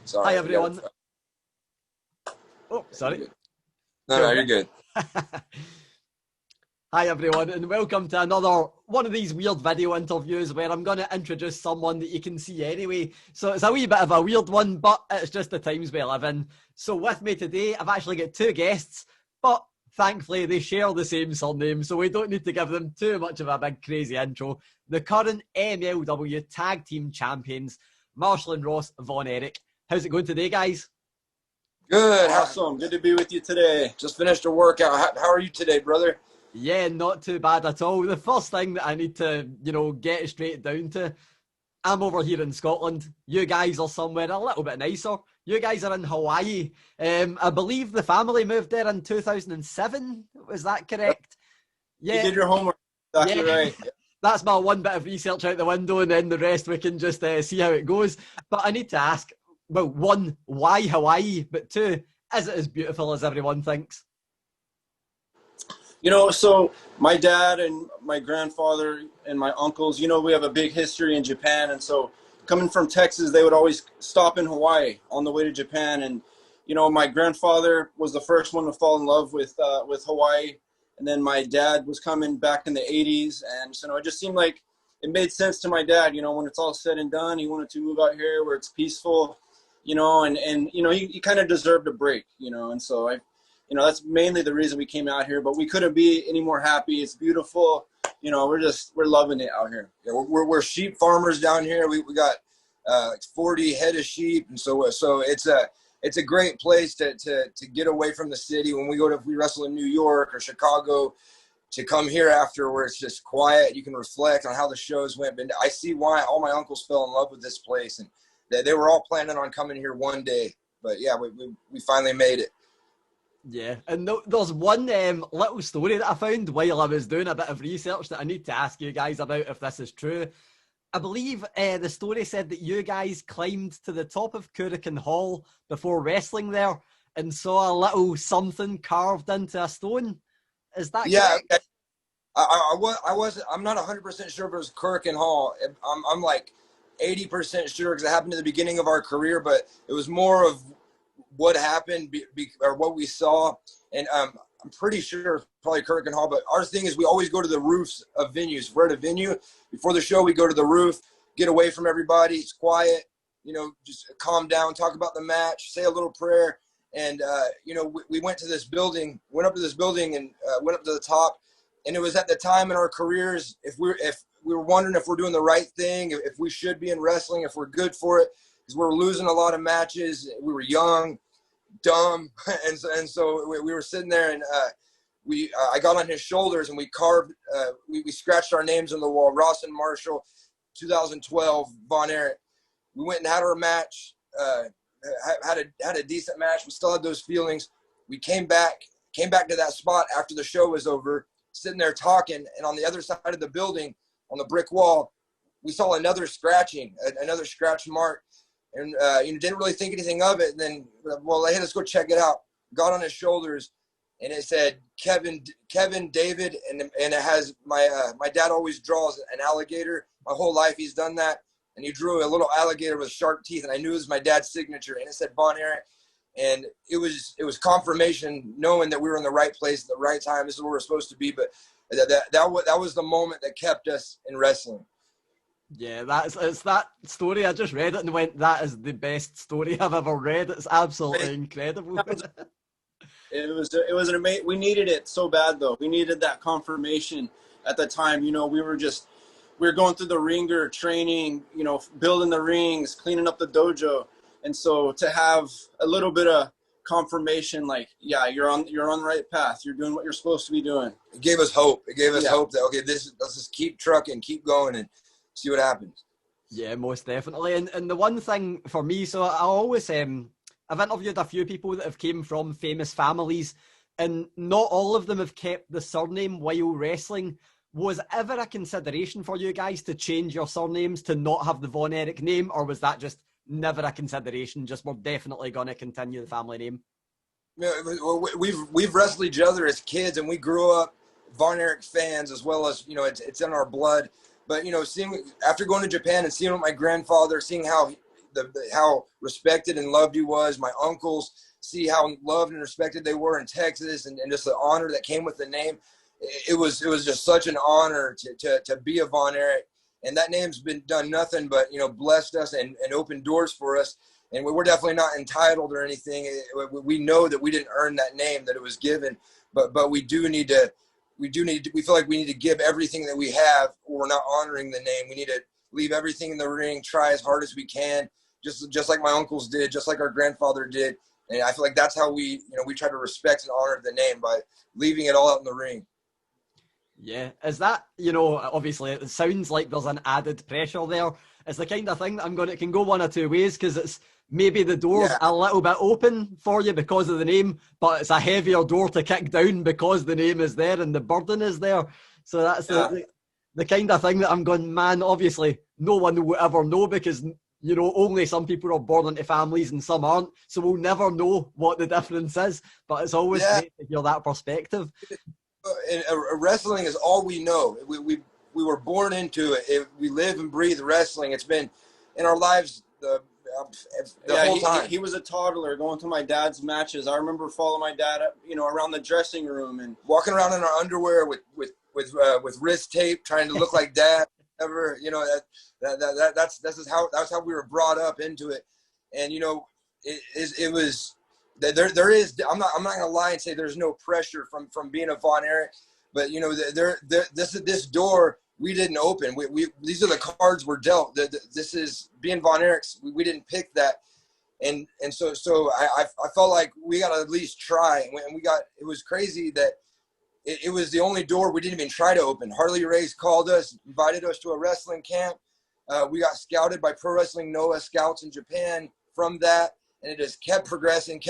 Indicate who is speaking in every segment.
Speaker 1: Sorry.
Speaker 2: Hi, everyone. Oh, sorry.
Speaker 1: No, you're good.
Speaker 2: Hi, everyone, and welcome to another one of these weird video interviews where I'm going to introduce someone that you can see anyway. So it's a wee bit of a weird one, but it's just the times we live in. So with me today, I've actually got two guests, but thankfully they share the same surname, so we don't need to give them too much of a big crazy intro. The current MLW Tag Team Champions, Marshall and Ross Von Erich. How's it going today, guys?
Speaker 1: Good. Awesome. Good to be with you today. Just finished a workout. How are you today, brother?
Speaker 2: Yeah, not too bad at all. The first thing that I need to, get straight down to, I'm over here in Scotland. You guys are somewhere a little bit nicer. You guys are in Hawaii. I believe the family moved there in 2007. Was that correct?
Speaker 1: Yeah.
Speaker 2: You
Speaker 1: did your homework. Exactly right.
Speaker 2: That's my one bit of research out the window, and then the rest we can just see how it goes. But I need to ask, well, one, why Hawaii? But two, is it as beautiful as everyone thinks?
Speaker 1: So my dad and my grandfather and my uncles, we have a big history in Japan. And so coming from Texas, they would always stop in Hawaii on the way to Japan. And, my grandfather was the first one to fall in love with Hawaii. And then my dad was coming back in the 80s. And so it just seemed like it made sense to my dad, when it's all said and done, he wanted to move out here where it's peaceful, and he kind of deserved a break, and so that's mainly the reason we came out here, but we couldn't be any more happy. It's beautiful. We're loving it out here. Yeah, we're sheep farmers down here. We got like 40 head of sheep. And so it's a great place to get away from the city. When we wrestle in New York or Chicago, to come here after where it's just quiet, you can reflect on how the shows went. But I see why all my uncles fell in love with this place, and they were all planning on coming here one day. But yeah, we finally made it.
Speaker 2: Yeah, and there's one little story that I found while I was doing a bit of research that I need to ask you guys about if this is true. I believe the story said that you guys climbed to the top of Kurikan Hall before wrestling there and saw a little something carved into a stone. Is that correct?
Speaker 1: I'm not 100% sure if it was Kurikan Hall. I'm like 80% sure because it happened at the beginning of our career, but it was more of what happened or what we saw. And I'm pretty sure probably Kurikan Hall, but our thing is we always go to the roofs of venues. If we're at a venue, before the show, we go to the roof, get away from everybody. It's quiet, just calm down, talk about the match, say a little prayer. And, we went to this building, went up to the top. And it was at the time in our careers, if we were wondering if we're doing the right thing, if we should be in wrestling, if we're good for it, because we're losing a lot of matches. We were young, dumb, and so we were sitting there, and I got on his shoulders, and we carved, we scratched our names on the wall. Ross and Marshall, 2012, Von Erich. We went and had our match, had a decent match. We still had those feelings. We came back to that spot after the show was over, sitting there talking, and on the other side of the building, on the brick wall, we saw another scratch mark, and didn't really think anything of it. And then, well, hey, let's go check it out. Got on his shoulders, and it said Kevin David, and it has my dad always draws an alligator. My whole life he's done that, and he drew a little alligator with sharp teeth, and I knew it was my dad's signature, and it said Von Erich. And it was confirmation, knowing that we were in the right place at the right time. This is where we're supposed to be. But that was the moment that kept us in wrestling.
Speaker 2: Yeah, it's that story. I just read it and went, that is the best story I've ever read. It's absolutely incredible.
Speaker 1: It was an amazing. We needed it so bad, though. We needed that confirmation at the time. We were going through the ringer training, building the rings, cleaning up the dojo. And so to have a little bit of confirmation, like, yeah, you're on the right path. You're doing what you're supposed to be doing.
Speaker 3: It gave us hope. It gave us hope that, okay, let's just keep trucking, keep going, and see what happens.
Speaker 2: Yeah, most definitely. And the one thing for me, so I always, I've interviewed a few people that have came from famous families, and not all of them have kept the surname while wrestling. Was ever a consideration for you guys to change your surnames to not have the Von Erich name, or was that just never a consideration? Just we're definitely going to continue the family name.
Speaker 3: We've wrestled each other as kids, and we grew up Von Erich fans, as well as it's in our blood. But seeing after going to Japan and seeing what my grandfather, seeing how
Speaker 1: how respected and loved he was. My uncles see how loved and respected they were in Texas, and just the honor that came with the name. It was just such an honor to be a Von Erich, and that name's been done nothing but, you know, blessed us and opened doors for us. And we're definitely not entitled or anything. We know that we didn't earn that name, that it was given, but we feel like we need to give everything that we have, or we're not honoring the name. We need to leave everything in the ring, try as hard as we can, just like my uncles did, just like our grandfather did. And I feel like that's how we try to respect and honor the name, by leaving it all out in the ring.
Speaker 2: Yeah. Is that, you know, obviously it sounds like there's an added pressure there. It's the kind of thing that it can go one or two ways, because it's maybe the door's a little bit open for you because of the name, but it's a heavier door to kick down because the name is there and the burden is there. So that's the kind of thing that I'm going, man, obviously no one will ever know, because, you know, only some people are born into families and some aren't. So we'll never know what the difference is, but it's always great to hear that perspective.
Speaker 1: And wrestling is all we know. We were born into it. We live and breathe wrestling. It's been in our lives the whole time.
Speaker 4: He was a toddler going to my dad's matches. I remember following my dad, you know, around the dressing room and
Speaker 1: walking around in our underwear with wrist tape, trying to look like dad. Ever, you know, that's how we were brought up into it. And, you know, it was. There is. I'm not gonna lie and say there's no pressure from being a Von Erich, but, you know, this door we didn't open. These are the cards we're dealt. This is being Von Erichs. We didn't pick that, and so I felt like we got to at least try. And it was crazy that it was the only door we didn't even try to open. Harley Race called us, invited us to a wrestling camp. We got scouted by Pro Wrestling Noah scouts in Japan from that. And it just kept progressing.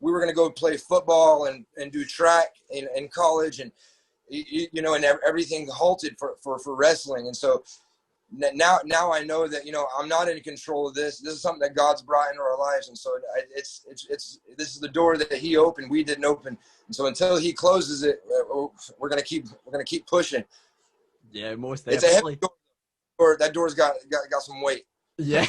Speaker 1: We were going to go play football and do track in college, and you know, and everything halted for wrestling. And so now I know that, you know, I'm not in control of this. This is something that God's brought into our lives, and so it's this is the door that He opened. We didn't open, and so until He closes it, we're gonna keep pushing.
Speaker 2: Yeah, most definitely.
Speaker 1: It's a heavy door. That door's got some weight.
Speaker 2: Yeah,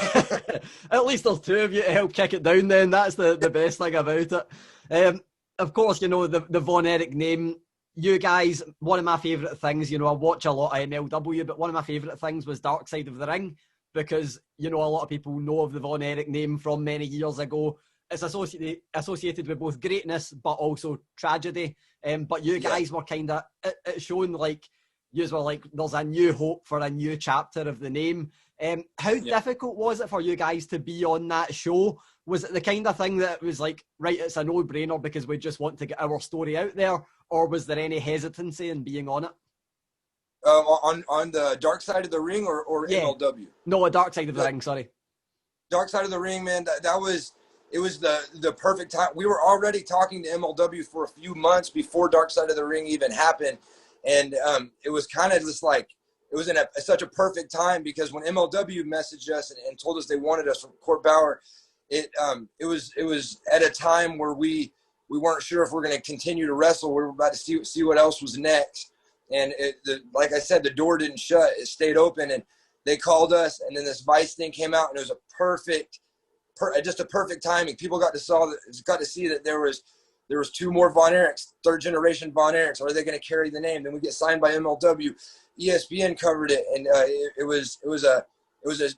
Speaker 2: at least there's two of you to help kick it down then. That's the best thing about it. Of course, you know, the Von Erich name, you guys, one of my favourite things, you know, I watch a lot of MLW, but one of my favourite things was Dark Side of the Ring, because, you know, a lot of people know of the Von Erich name from many years ago. It's associated with both greatness but also tragedy. But you guys were kind of, it shown like, you were like, there's a new hope for a new chapter of the name. How difficult was it for you guys to be on that show? Was it the kind of thing that was like, right, it's a no-brainer because we just want to get our story out there? Or was there any hesitancy in being on it?
Speaker 1: On the Dark Side of the Ring or MLW?
Speaker 2: No, a Dark Side of the Ring, sorry.
Speaker 1: Dark Side of the Ring, man, it was the perfect time. We were already talking to MLW for a few months before Dark Side of the Ring even happened. And it was kind of just like, it was such a perfect time, because when MLW messaged us and told us they wanted us from Court Bauer, it was at a time where we weren't sure if we're going to continue to wrestle. We were about to see what else was next. And like I said, the door didn't shut. It stayed open, and they called us, and then this Vice thing came out, and it was just a perfect timing. People got to see that there was two more Von Erichs, third generation Von Erichs. Are they going to carry the name? Then we get signed by MLW. ESPN covered it, and it was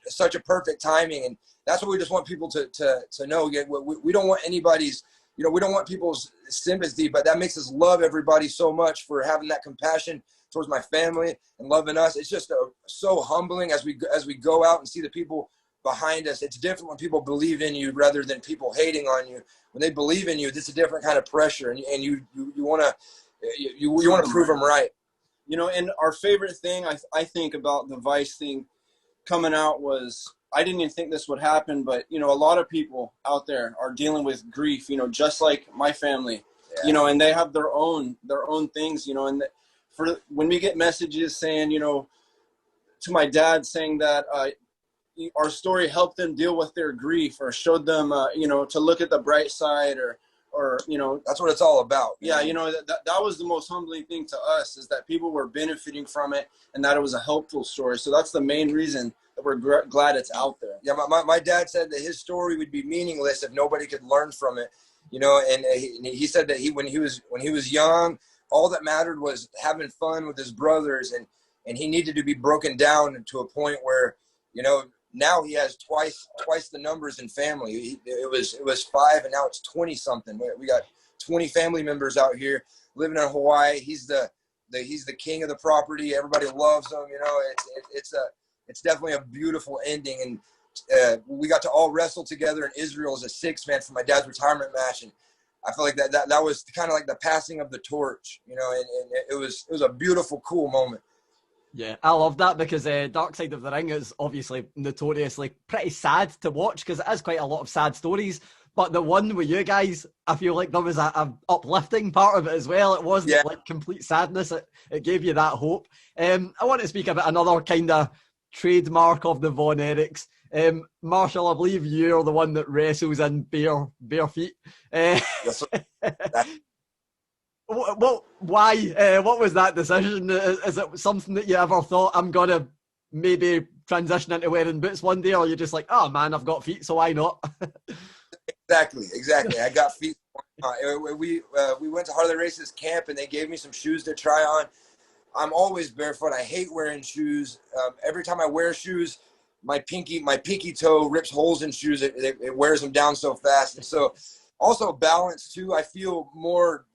Speaker 1: such a perfect timing, and that's what we just want people to know. We don't want anybody's, you know, we don't want people's sympathy, but that makes us love everybody so much for having that compassion towards my family and loving us. It's just so humbling as we go out and see the people behind us. It's different when people believe in you rather than people hating on you. When they believe in you, it's a different kind of pressure, and you want to prove them right.
Speaker 4: You know, and our favorite thing, I think, about the Vice thing coming out was, I didn't even think this would happen, but, you know, a lot of people out there are dealing with grief, you know, just like my family, you know, and they have their own things, you know, and when we get messages saying, you know, to my dad saying that our story helped them deal with their grief, or showed them, you know, to look at the bright side, or, you know,
Speaker 1: that's what it's all about.
Speaker 4: Yeah, you know, that was the most humbling thing to us, is that people were benefiting from it, and that it was a helpful story. So that's the main reason that we're glad it's out there.
Speaker 1: Yeah, my dad said that his story would be meaningless if nobody could learn from it. You know, and he said that when he was young, all that mattered was having fun with his brothers, and he needed to be broken down to a point where, you know, now he has twice the numbers in family. It was 5, and now it's 20 something. We got 20 family members out here living in Hawaii. He's the king of the property. Everybody loves him. You know, it's definitely a beautiful ending. And we got to all wrestle together in Israel as a 6-man for my dad's retirement match, and I feel like that was kind of like the passing of the torch, you know, and it was a beautiful, cool moment.
Speaker 2: Yeah, I love that because Dark Side of the Ring is obviously notoriously pretty sad to watch because it is quite a lot of sad stories. But the one with you guys, I feel like there was a uplifting part of it as well. It wasn't like complete sadness. It gave you that hope. I want to speak about another kind of trademark of the Von Erichs. Marshall, I believe you're the one that wrestles in bare feet. Why? What was that decision? Is it something that you ever thought, I'm going to maybe transition into wearing boots one day? Or you're just like, oh man, I've got feet, so why not?
Speaker 1: Exactly. I got feet. We went to Harley Race's camp, and they gave me some shoes to try on. I'm always barefoot. I hate wearing shoes. Every time I wear shoes, my pinky toe rips holes in shoes. It wears them down so fast. And so also balance too. I feel more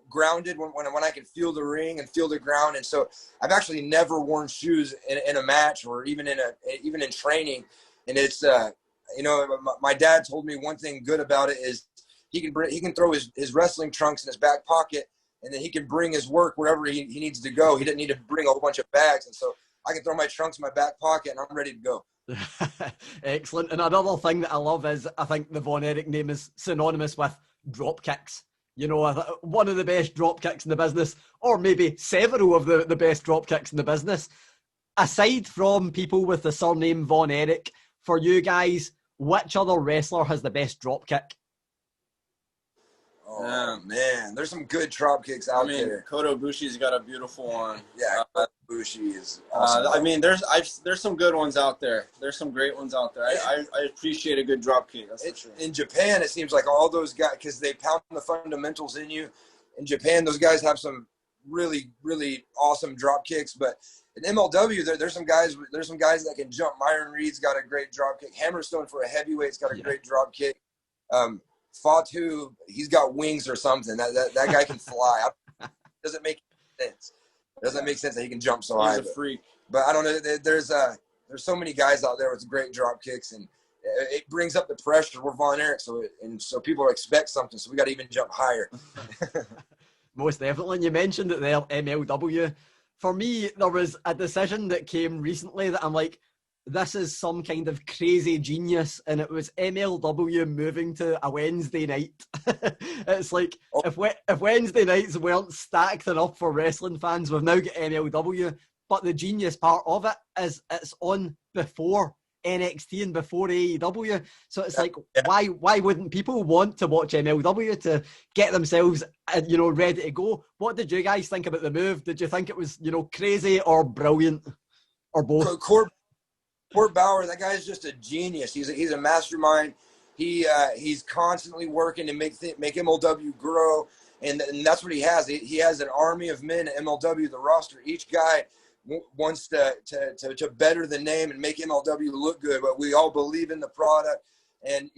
Speaker 1: grounded when I can feel the ring and feel the ground. And so I've actually never worn shoes in a match or even in training. And it's you know, my dad told me one thing good about it is he can throw his wrestling trunks in his back pocket, and then he can bring his work wherever he needs to go. He didn't need to bring a whole bunch of bags. And so I can throw my trunks in my back pocket and I'm ready to go.
Speaker 2: Excellent. And another thing that I love is I think the Von Erich name is synonymous with drop kicks. You know, one of the best drop kicks in the business, or maybe several of the best drop kicks in the business. Aside from people with the surname Von Erich, for you guys, which other wrestler has the best drop kick?
Speaker 1: Oh man, there's some good drop kicks out there.
Speaker 4: Kota Ibushi's got a beautiful one.
Speaker 1: Yeah, Ibushi is awesome.
Speaker 4: I mean, there's some good ones out there. There's some great ones out there. I appreciate a good drop kick. That's for sure.
Speaker 1: In Japan, it seems like all those guys, because they pound the fundamentals in you. In Japan, those guys have some really, really awesome drop kicks. But in MLW, there's some guys that can jump. Myron Reed's got a great drop kick. Hammerstone for a heavyweight's got a great drop kick. Fatu, he's got wings or something. That guy can fly. Doesn't make sense. It doesn't make sense that he can jump so high.
Speaker 4: He's a freak.
Speaker 1: But I don't know. There's so many guys out there with great drop kicks, and it brings up the pressure. We're Von Erich, so people expect something. So we got to even jump higher.
Speaker 2: Most definitely. And you mentioned it there, MLW. For me, there was a decision that came recently that I'm like, this is some kind of crazy genius, and it was MLW moving to a Wednesday night. It's like, if Wednesday nights weren't stacked enough for wrestling fans, we've now got MLW, but the genius part of it is it's on before NXT and before AEW, so it's like, why wouldn't people want to watch MLW to get themselves ready to go? What did you guys think about the move? Did you think it was crazy or brilliant, or both?
Speaker 1: Court Bauer, that guy's just a genius. He's a mastermind. He's constantly working to make MLW grow, and that's what he has. He has an army of men at MLW, the roster. Each guy wants to better the name and make MLW look good, but we all believe in the product. And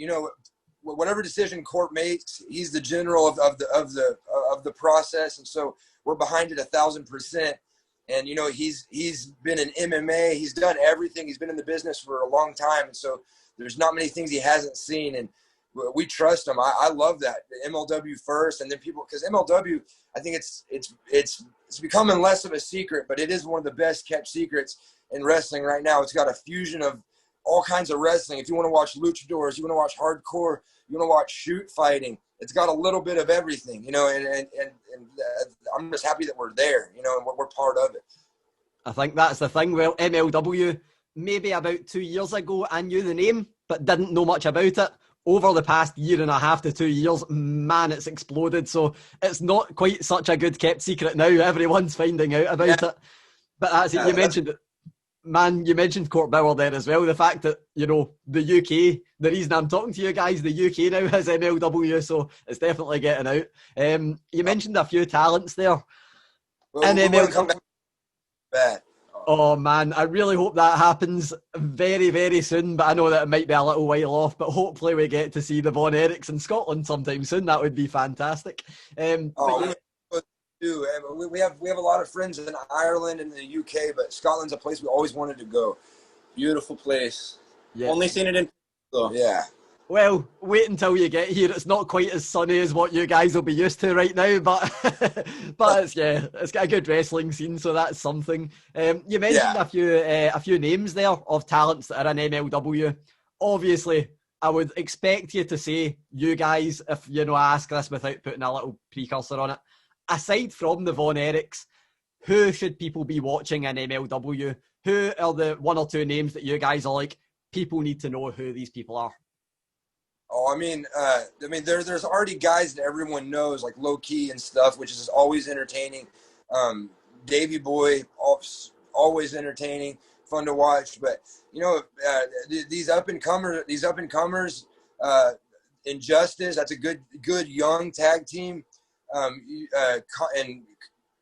Speaker 1: whatever decision Court makes, he's the general of the process, and so we're behind it 1,000%. And, he's been in MMA. He's done everything. He's been in the business for a long time. And so there's not many things he hasn't seen. And we trust him. I love that. The MLW first, and then people, because MLW, I think it's becoming less of a secret, but it is one of the best kept secrets in wrestling right now. It's got a fusion of all kinds of wrestling. If you want to watch luchadors, you want to watch hardcore, you want to watch shoot fighting, it's got a little bit of everything, and I'm just happy that we're there, and we're part of it.
Speaker 2: I think that's the thing. Well, MLW, maybe about 2 years ago, I knew the name, but didn't know much about it. Over the past 1.5 to 2 years, man, it's exploded. So it's not quite such a good kept secret now. Everyone's finding out about it. But as you mentioned it. Man, you mentioned Court Bauer there as well. The fact that, you know, the UK, the reason I'm talking to you guys, the UK now has MLW, so it's definitely getting out. You mentioned a few talents there.
Speaker 3: Well, we want to come back bad.
Speaker 2: Oh man, I really hope that happens very, very soon, but I know that it might be a little while off, but hopefully we get to see the Von Erichs in Scotland sometime soon. That would be fantastic.
Speaker 3: We have a lot of friends in Ireland and the UK, but Scotland's a place we always wanted to go.
Speaker 4: Beautiful place.
Speaker 2: Yeah.
Speaker 4: Only seen it in though.
Speaker 3: Yeah.
Speaker 2: Well, wait until you get here. It's not quite as sunny as what you guys will be used to right now, but it's got a good wrestling scene, so that's something. You mentioned a few names there of talents that are in MLW. Obviously, I would expect you to say you guys, if you know, I ask this without putting a little precursor on it. Aside from the Von Erichs, who should people be watching in MLW? Who are the one or two names that you guys are like, people need to know who these people are?
Speaker 3: Oh, I mean, there's already guys that everyone knows, like Low Key and stuff, which is always entertaining. Davey Boy, always entertaining, fun to watch. But you know, these up and comers, Injustice. That's a good young tag team. And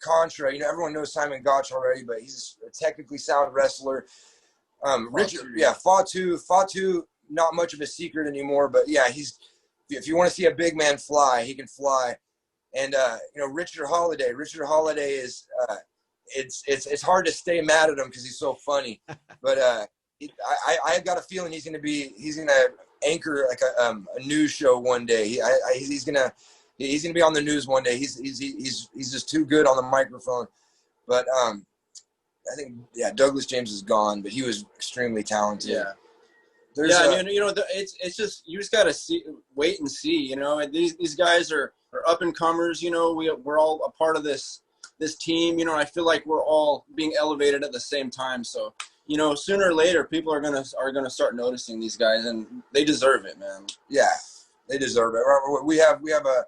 Speaker 3: Contra, you know, everyone knows Simon Gotch already, but he's a technically sound wrestler. Richard, Fatu. Not much of a secret anymore, but yeah, if you want to see a big man fly, he can fly. And you know, Richard Holiday is it's hard to stay mad at him because he's so funny. But I got a feeling he's gonna anchor like a news show one day. He's gonna be on the news one day. He's just too good on the microphone. But I think Douglas James is gone, but he was extremely talented.
Speaker 4: Yeah. It's just, you just gotta wait and see. You know, and these guys are up and comers. You know, we're all a part of this team. You know, I feel like we're all being elevated at the same time. So, you know, sooner or later, people are gonna start noticing these guys, and they deserve it, man.
Speaker 3: Yeah, they deserve it. We have a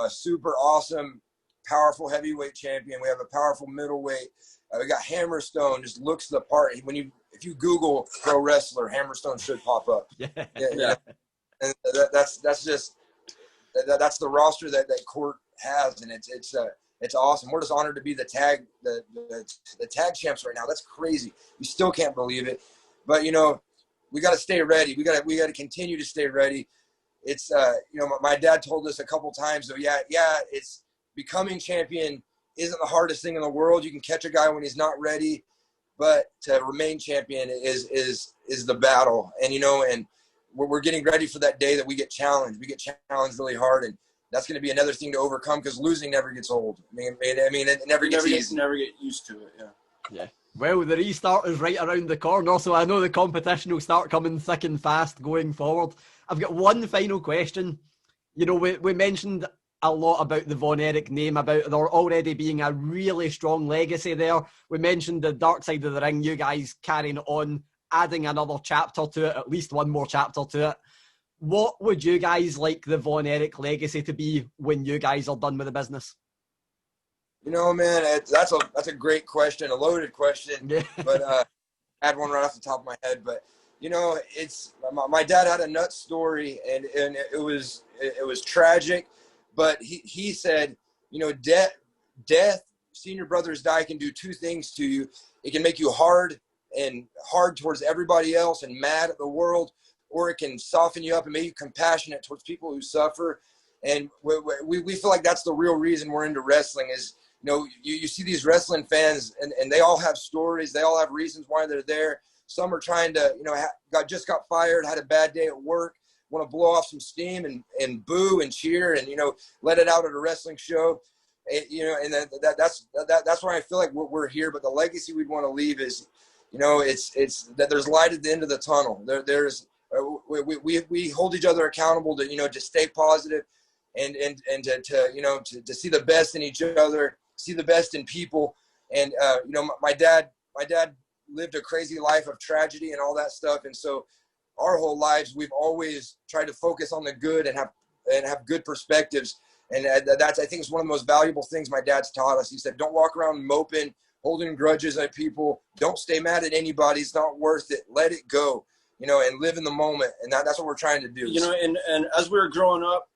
Speaker 3: super awesome, powerful heavyweight champion. We have a powerful middleweight. We got Hammerstone, just looks the part. If you Google pro wrestler, Hammerstone should pop up. Yeah. And that's the roster that Court has, and it's awesome. We're just honored to be the tag champs right now. That's crazy. We still can't believe it, but you know, we got to stay ready. We got to continue to stay ready. It's you know, my dad told us a couple times. So it's becoming champion isn't the hardest thing in the world. You can catch a guy when he's not ready, but to remain champion is the battle. And you know, and we're getting ready for that day that we get challenged. We get challenged really hard, and that's going to be another thing to overcome because losing never gets old. I mean, it never gets easy.
Speaker 4: Never get used to it. Yeah.
Speaker 2: Well, the restart is right around the corner, so I know the competition will start coming thick and fast going forward. I've got one final question. You know, we mentioned a lot about the Von Erich name, about there already being a really strong legacy there. We mentioned the dark side of the ring, you guys carrying on, adding another chapter to it, at least one more chapter to it. What would you guys like the Von Erich legacy to be when you guys are done with the business?
Speaker 3: You know, man, that's a great question, a loaded question. Yeah. But I had one right off the top of my head. But you know, it's my dad had a nuts story, and it was tragic. But he said, you know, death, seeing your brothers die can do two things to you. It can make you hard towards everybody else and mad at the world, or it can soften you up and make you compassionate towards people who suffer. And we feel like that's the real reason we're into wrestling is, you know, you see these wrestling fans and they all have stories. They all have reasons why they're there. Some are trying to, you know, just got fired, had a bad day at work, want to blow off some steam and boo and cheer and, you know, let it out at a wrestling show. You know, and that's why I feel like we're here. But the legacy we'd want to leave is, you know, it's that there's light at the end of the tunnel. There's we hold each other accountable to, you know, to stay positive and to you know, to see the best in each other, see the best in people. And you know, my dad lived a crazy life of tragedy and all that stuff, and so our whole lives we've always tried to focus on the good and have good perspectives. And that's, I think, it's one of the most valuable things my dad's taught us. He said, don't walk around moping holding grudges at people. Don't stay mad at anybody. It's not worth it. Let it go, you know, and live in the moment. And that's what we're trying to do.
Speaker 4: You know, and as we were growing up,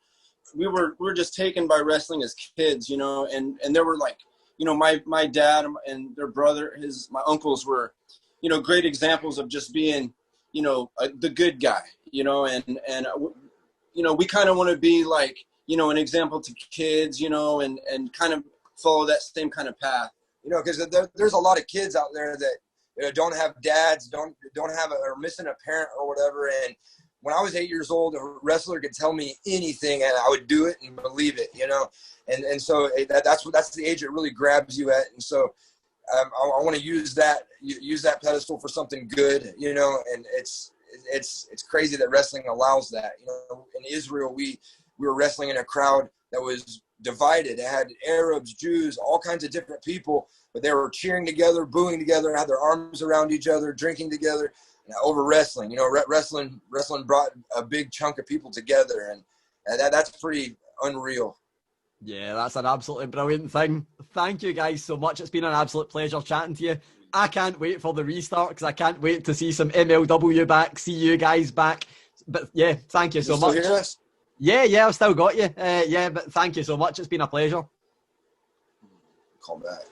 Speaker 4: we were just taken by wrestling as kids, you know, and there were like, you know, my dad and their brother, my uncles were, you know, great examples of just being, you know, the good guy, you know, and you know, we kind of want to be like, you know, an example to kids, you know, and kind of follow that same kind of path.
Speaker 3: You know, because there's a lot of kids out there that, you know, don't have dads, don't have or missing a parent or whatever. And when I was 8 years old, a wrestler could tell me anything and I would do it and believe it, you know. And so that's the age it really grabs you at. And so I want to use that pedestal for something good, you know. And it's crazy that wrestling allows that. You know, in Israel, we were wrestling in a crowd that was divided. It had Arabs, Jews, all kinds of different people, but they were cheering together, booing together, had their arms around each other, drinking together over wrestling. You know, wrestling brought a big chunk of people together, and that's pretty unreal.
Speaker 2: Yeah, that's an absolutely brilliant thing. Thank you guys so much. It's been an absolute pleasure chatting to you. I can't wait for the restart because I can't wait to see some MLW back, see you guys back. But yeah, thank you so much.
Speaker 3: Still hear us?
Speaker 2: Yeah, I've still got you. Yeah, but thank you so much. It's been a pleasure.
Speaker 3: Call back.